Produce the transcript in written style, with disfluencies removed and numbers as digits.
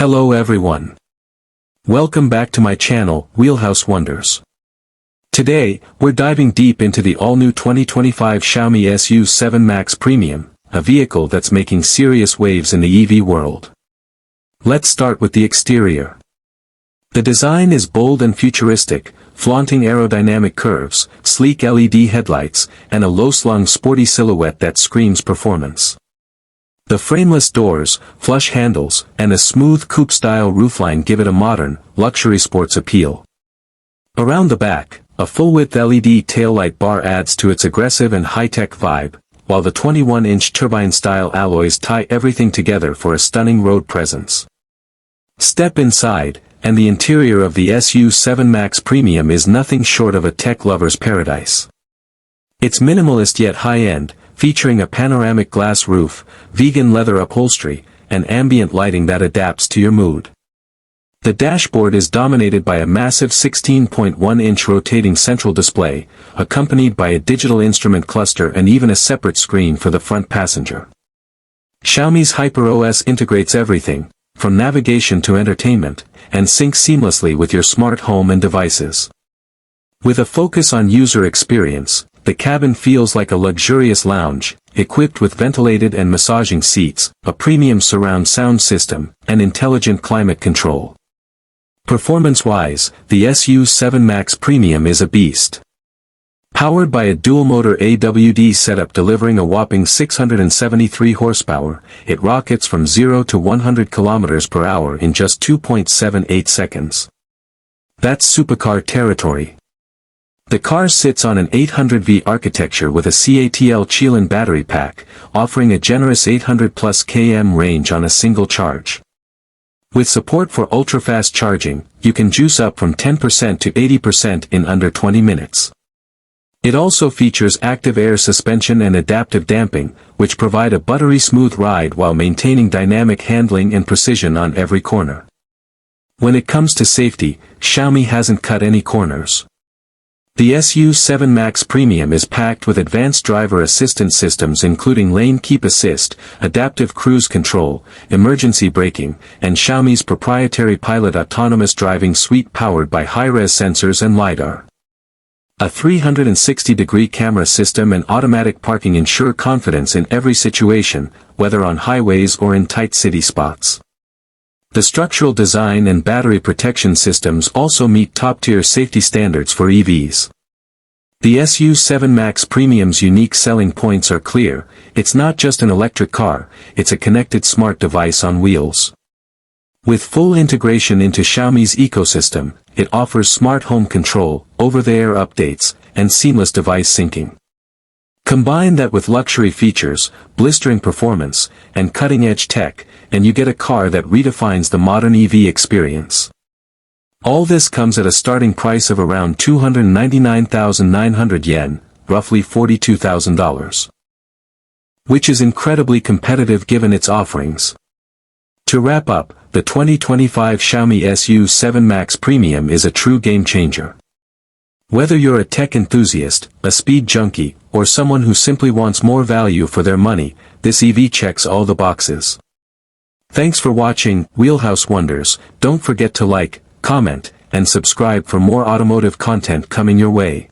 Hello everyone. Welcome back to my channel, Wheelhouse Wonders. Today, we're diving deep into the all-new 2025 Xiaomi SU7 Max Premium, a vehicle that's making serious waves in the EV world. Let's start with the exterior. The design is bold and futuristic, flaunting aerodynamic curves, sleek LED headlights, and a low-slung sporty silhouette that screams performance. The frameless doors, flush handles, and a smooth coupe-style roofline give it a modern, luxury sports appeal. Around the back, a full-width LED taillight bar adds to its aggressive and high-tech vibe, while the 21-inch turbine-style alloys tie everything together for a stunning road presence. Step inside, and the interior of the SU7 Max Premium is nothing short of a tech lover's paradise. It's minimalist yet high-end, featuring a panoramic glass roof, vegan leather upholstery, and ambient lighting that adapts to your mood. The dashboard is dominated by a massive 16.1-inch rotating central display, accompanied by a digital instrument cluster and even a separate screen for the front passenger. Xiaomi's HyperOS integrates everything, from navigation to entertainment, and syncs seamlessly with your smart home and devices. With a focus on user experience, the cabin feels like a luxurious lounge, equipped with ventilated and massaging seats, a premium surround sound system, and intelligent climate control. Performance-wise, the SU7 Max Premium is a beast. Powered by a dual-motor AWD setup delivering a whopping 673 horsepower, it rockets from 0 to 100 km per hour in just 2.78 seconds. That's supercar territory. The car sits on an 800V architecture with a CATL Qilin battery pack, offering a generous 800+ km range on a single charge. With support for ultra-fast charging, you can juice up from 10% to 80% in under 20 minutes. It also features active air suspension and adaptive damping, which provide a buttery smooth ride while maintaining dynamic handling and precision on every corner. When it comes to safety, Xiaomi hasn't cut any corners. The SU7 Max Premium is packed with advanced driver assistance systems including lane keep assist, adaptive cruise control, emergency braking, and Xiaomi's proprietary Pilot autonomous driving suite powered by high-res sensors and LiDAR. A 360-degree camera system and automatic parking ensure confidence in every situation, whether on highways or in tight city spots. The structural design and battery protection systems also meet top-tier safety standards for EVs. The SU7 Max Premium's unique selling points are clear: it's not just an electric car, it's a connected smart device on wheels. With full integration into Xiaomi's ecosystem, it offers smart home control, over-the-air updates, and seamless device syncing. Combine that with luxury features, blistering performance, and cutting-edge tech, and you get a car that redefines the modern EV experience. All this comes at a starting price of around 299,900 yen, roughly $42,000. Which is incredibly competitive given its offerings. To wrap up, the 2025 Xiaomi SU7 Max Premium is a true game-changer. Whether you're a tech enthusiast, a speed junkie, or someone who simply wants more value for their money, this EV checks all the boxes. Thanks for watching, Wheelhouse Wonders. Don't forget to like, comment, and subscribe for more automotive content coming your way.